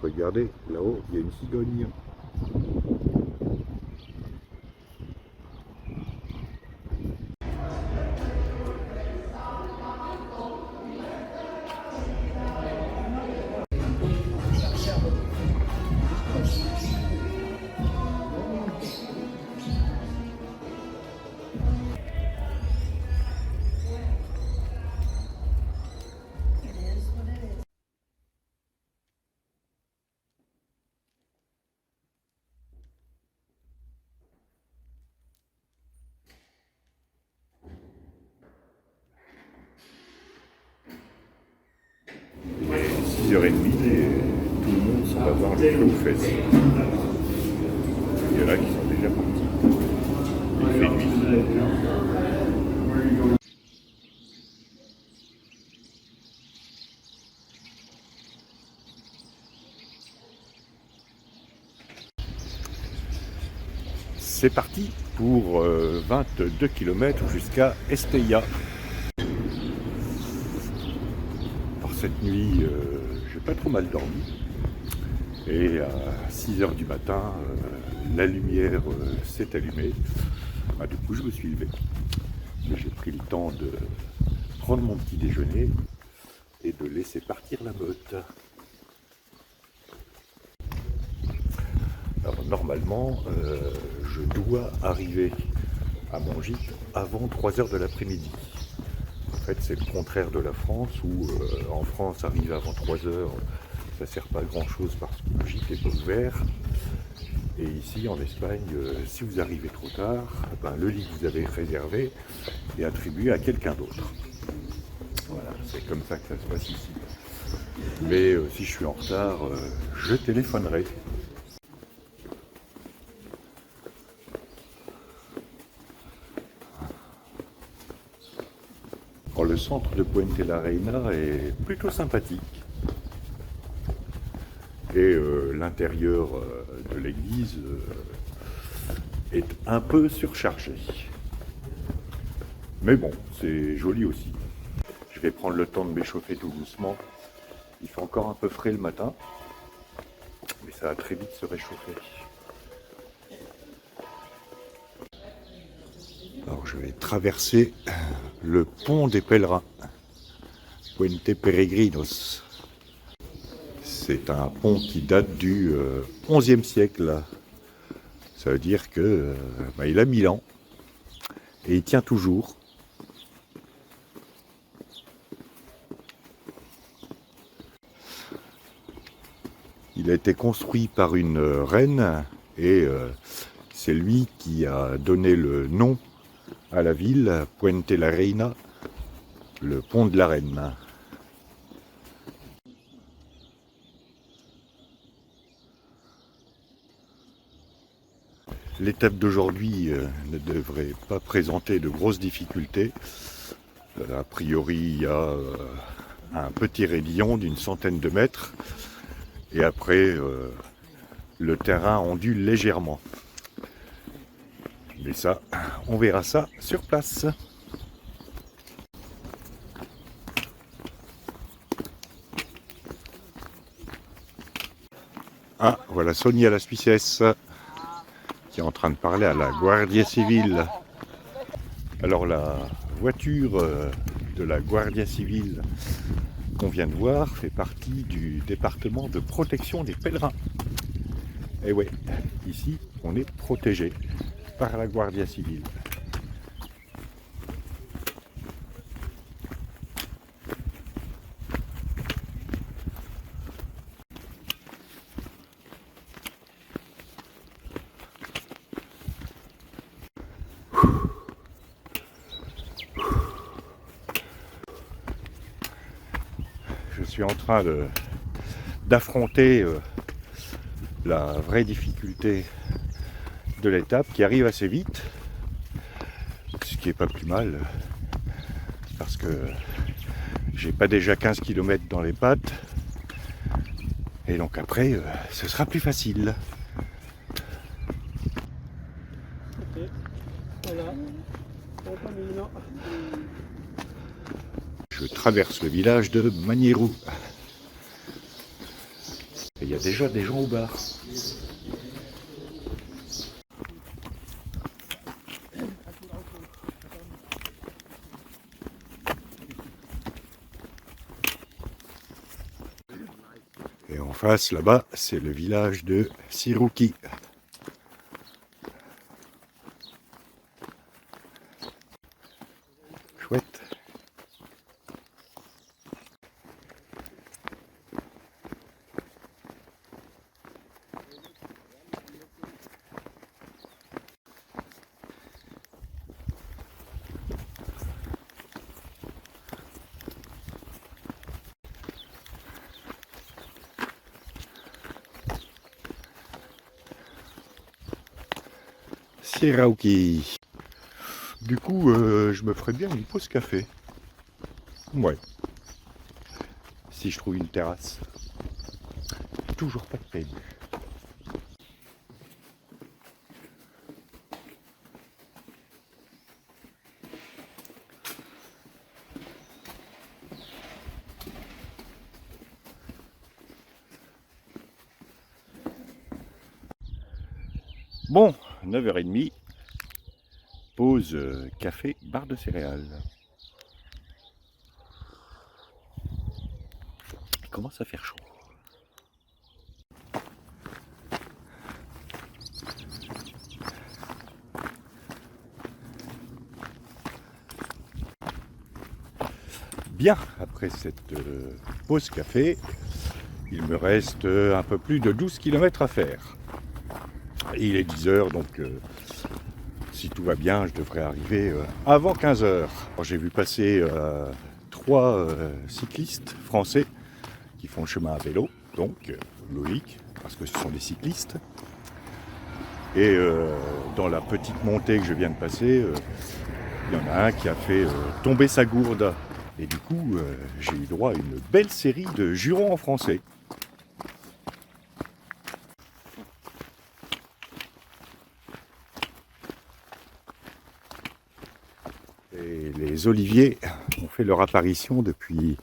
Regardez, là-haut, il y a une cigogne. Il est 6h30 et tout le monde s'en va voir le Flow Fest. Il y en a qui sont déjà partis. Il fait nuit. C'est parti pour 22 km jusqu'à Estella. Par cette nuit, j'ai pas trop mal dormi. Et à 6h du matin, la lumière s'est allumée. Ah, du coup, je me suis levé. J'ai pris le temps de prendre mon petit déjeuner et de laisser partir la meute. Alors normalement, je dois arriver à mon gîte avant 3h de l'après-midi. En fait, c'est le contraire de la France où en France, arriver avant 3h, ça ne sert pas à grand chose parce que le gîte n'est pas ouvert. Et ici, en Espagne, si vous arrivez trop tard, ben, le lit que vous avez réservé est attribué à quelqu'un d'autre. Voilà, c'est comme ça que ça se passe ici. Mais si je suis en retard, je téléphonerai. Alors, le centre de Puente la Reina est plutôt sympathique. Et l'intérieur de l'église est un peu surchargé. Mais bon, c'est joli aussi. Je vais prendre le temps de m'échauffer tout doucement. Il fait encore un peu frais le matin, mais ça va très vite se réchauffer. Alors je vais traverser le pont des pèlerins, Puente Peregrinos. C'est un pont qui date du XIe siècle. Ça veut dire que il a 1000 ans et il tient toujours. Il a été construit par une reine et c'est lui qui a donné le nom à la ville, Puente la Reina, le pont de la reine. L'étape d'aujourd'hui ne devrait pas présenter de grosses difficultés. A priori, il y a un petit raidillon d'une centaine de mètres. Et après, le terrain ondule légèrement. Mais ça, on verra ça sur place. Ah, voilà Sonia la Suissesse qui est en train de parler à la Guardia Civile. Alors la voiture de la Guardia Civile qu'on vient de voir fait partie du département de protection des pèlerins. Et ouais, ici on est protégé par la Guardia Civile. Je suis en train d'affronter la vraie difficulté de l'étape qui arrive assez vite, ce qui est pas plus mal parce que j'ai pas déjà 15 km dans les pattes et donc après ce sera plus facile. Okay. Voilà. Je traverse le village de Magnerou. Il y a déjà des gens au bar. Et en face, là-bas, c'est le village de Sirouki. Chouette. Sirouki. Du coup, je me ferais bien une pause café. Ouais. Si je trouve une terrasse. Toujours pas de peine. Bon, 9h30. Pause café, barre de céréales. Il commence à faire chaud. Bien, après cette pause café, il me reste un peu plus de 12 km à faire. Et il est 10h, donc si tout va bien, je devrais arriver avant 15h. J'ai vu passer 3 cyclistes français qui font le chemin à vélo, donc logique, parce que ce sont des cyclistes. Et dans la petite montée que je viens de passer, il y en a un qui a fait tomber sa gourde. Et du coup, j'ai eu droit à une belle série de jurons en français. Et les oliviers ont fait leur apparition depuis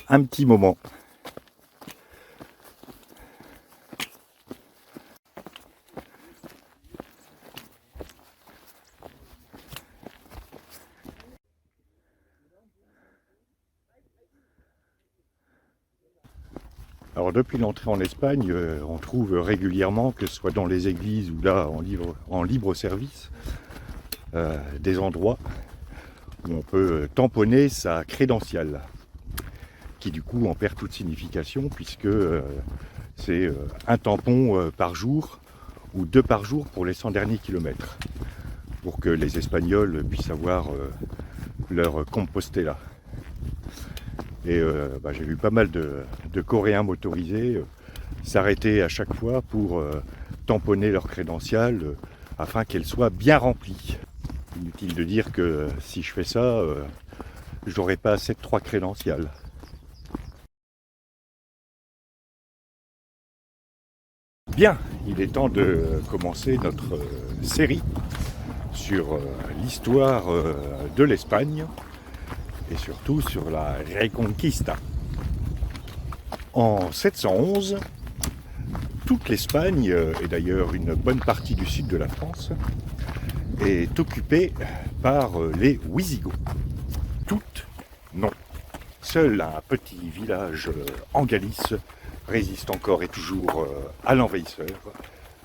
un petit moment. Alors depuis l'entrée en Espagne, on trouve régulièrement, que ce soit dans les églises ou là en libre service, des endroits où on peut tamponner sa crédentiale, qui du coup en perd toute signification puisque c'est un tampon par jour ou 2 par jour pour les 100 derniers kilomètres, pour que les Espagnols puissent avoir leur Compostela. Et j'ai vu pas mal de Coréens motorisés s'arrêter à chaque fois pour tamponner leur crédentiale afin qu'elle soit bien remplie. Inutile de dire que si je fais ça, je n'aurai pas assez de 3 crédentiales. Bien, il est temps de commencer notre série sur l'histoire de l'Espagne et surtout sur la Reconquista. En 711, toute l'Espagne, et d'ailleurs une bonne partie du sud de la France, est occupée par les Wisigoths. Toutes, non. Seul un petit village en Galice résiste encore et toujours à l'envahisseur.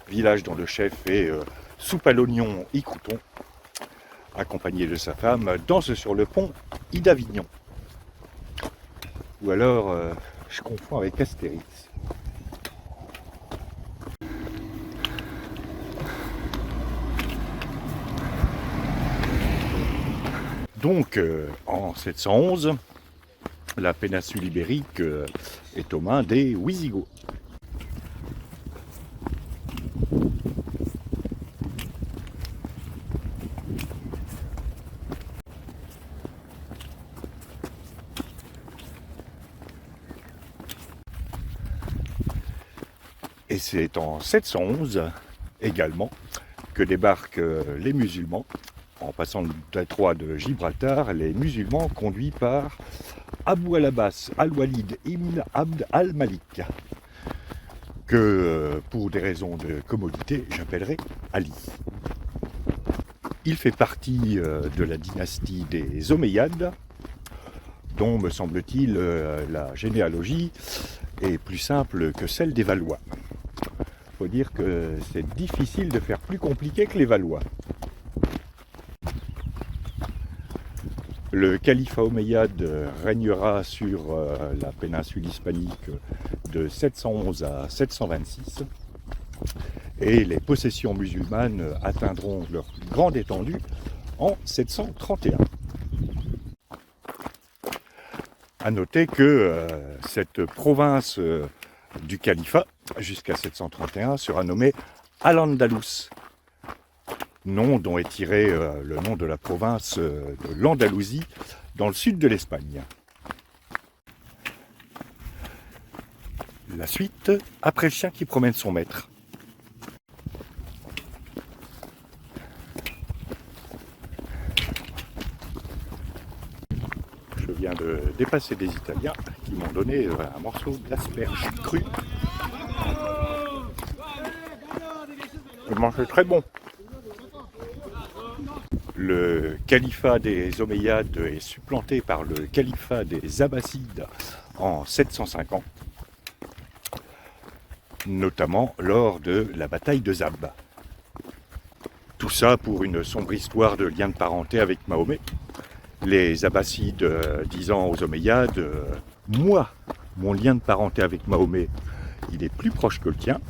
Village dont le chef est soupe à l'oignon y crouton, accompagné de sa femme, danse sur le pont d'Avignon. Ou alors, je confonds avec Astérix. Donc, en 711, la péninsule ibérique est aux mains des Wisigoths. Et c'est en 711 également que débarquent les musulmans. En passant le détroit de Gibraltar, les musulmans conduits par Abu al-Abbas al-Walid ibn Abd al-Malik. que pour des raisons de commodité, j'appellerai Ali. Il fait partie de la dynastie des Omeyyades, dont, me semble-t-il, la généalogie est plus simple que celle des Valois. Il faut dire que c'est difficile de faire plus compliqué que les Valois. Le califat omeyyade régnera sur la péninsule hispanique de 711 à 726 et les possessions musulmanes atteindront leur plus grande étendue en 731. A noter que cette province du califat jusqu'à 731 sera nommée Al-Andalus, nom dont est tiré le nom de la province de l'Andalousie dans le sud de l'Espagne. La suite, après le chien qui promène son maître. Je viens de dépasser des Italiens qui m'ont donné un morceau d'asperge cru. Le mange très bon. Le califat des Omeyyades est supplanté par le califat des Abbassides en 750, notamment lors de la bataille de Zab. Tout ça pour une sombre histoire de lien de parenté avec Mahomet. Les Abbassides disant aux Omeyyades moi, mon lien de parenté avec Mahomet, il est plus proche que le tien,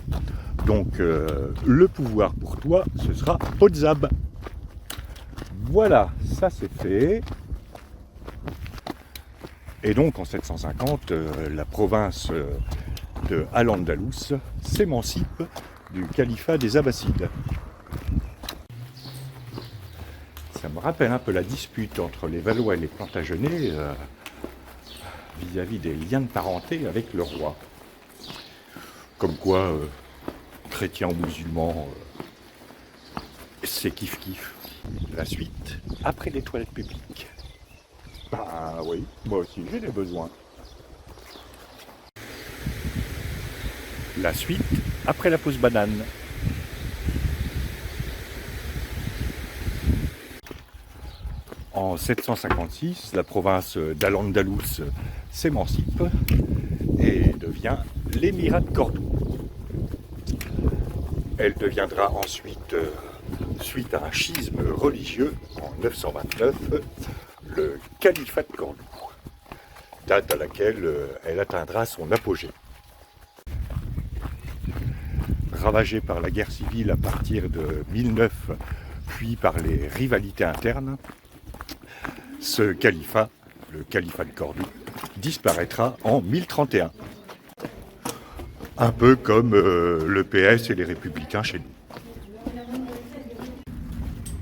donc le pouvoir pour toi, ce sera Potzab. Voilà, ça c'est fait. Et donc en 750, la province de Al-Andalus s'émancipe du califat des Abbassides. Ça me rappelle un peu la dispute entre les Valois et les Plantagenets vis-à-vis des liens de parenté avec le roi. Comme quoi, chrétiens ou musulmans, c'est kiff-kiff. La suite, après les toilettes publiques. Bah oui, moi aussi j'ai des besoins. La suite, après la pause banane. En 756, la province d'Al-Andalus s'émancipe et devient l'émirat de Cordoue. Elle deviendra ensuite, suite à un schisme religieux en 929, le califat de Cordoue, date à laquelle elle atteindra son apogée. Ravagée par la guerre civile à partir de 1009, puis par les rivalités internes, ce califat, le califat de Cordoue, disparaîtra en 1031. Un peu comme le PS et les Républicains chez nous.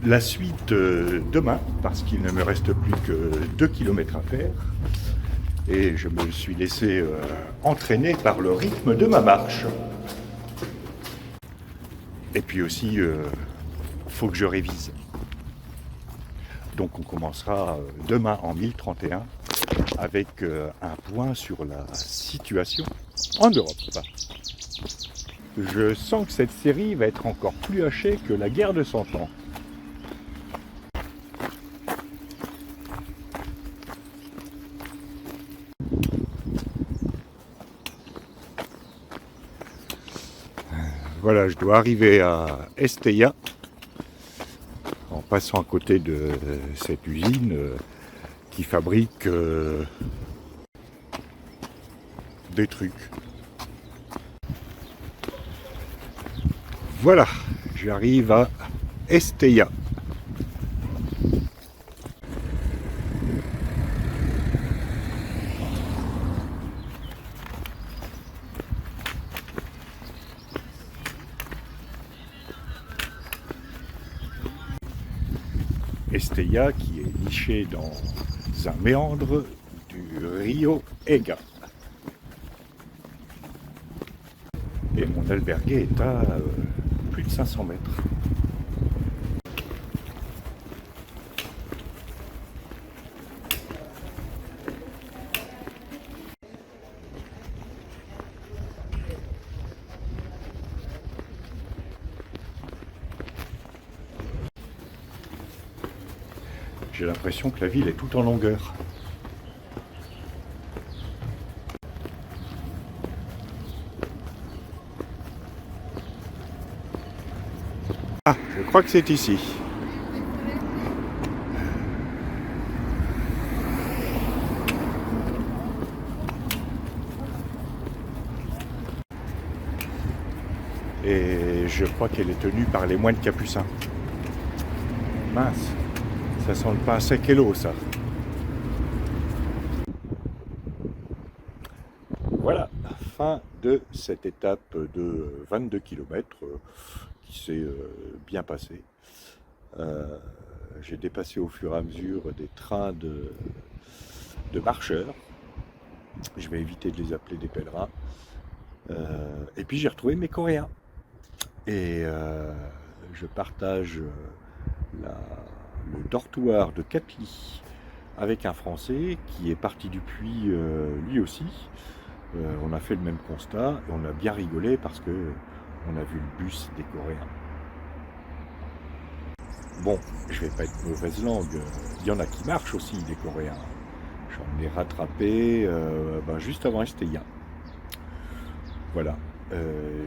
La suite demain, parce qu'il ne me reste plus que 2 km à faire, et je me suis laissé entraîner par le rythme de ma marche. Et puis aussi, faut que je révise. Donc on commencera demain en 1031 avec un point sur la situation en Europe. Je sens que cette série va être encore plus hachée que la guerre de 100 ans. Voilà, je dois arriver à Estella en passant à côté de cette usine qui fabrique des trucs. Voilà, j'arrive à Estella. Estella qui est nichée dans un méandre du Rio Ega. Et mon albergué est à plus de 500 mètres. J'ai l'impression que la ville est toute en longueur. Ah, je crois que c'est ici. Et je crois qu'elle est tenue par les moines capucins. Mince, ça sent le pain sec et l'eau, ça. Voilà, fin de cette étape de 22 km qui s'est bien passée. J'ai dépassé au fur et à mesure des trains de marcheurs. Je vais éviter de les appeler des pèlerins. Et puis j'ai retrouvé mes Coréens. Et je partage le dortoir de Capli avec un Français qui est parti du Puy lui aussi. On a fait le même constat et on a bien rigolé parce que on a vu le bus des Coréens. Bon, je vais pas être mauvaise langue, il y en a qui marchent aussi, des Coréens. J'en ai rattrapé juste avant Estéia. Voilà,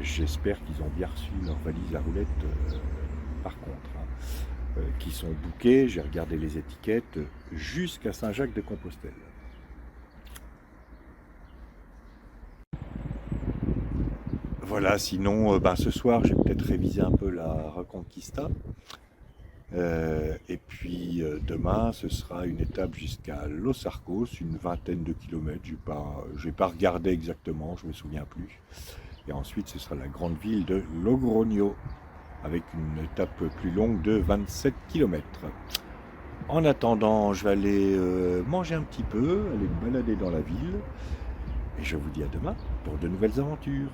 j'espère qu'ils ont bien reçu leur valise à roulettes par contre. Qui sont bookés, j'ai regardé les étiquettes, jusqu'à Saint-Jacques-de-Compostelle. Voilà, sinon, ce soir, j'ai peut-être révisé un peu la Reconquista. Et puis demain, ce sera une étape jusqu'à Los Arcos, une vingtaine de kilomètres. Je n'ai pas regardé exactement, je ne me souviens plus. Et ensuite, ce sera la grande ville de Logroño, avec une étape plus longue de 27 km. En attendant, je vais aller manger un petit peu, aller me balader dans la ville. Et je vous dis à demain pour de nouvelles aventures.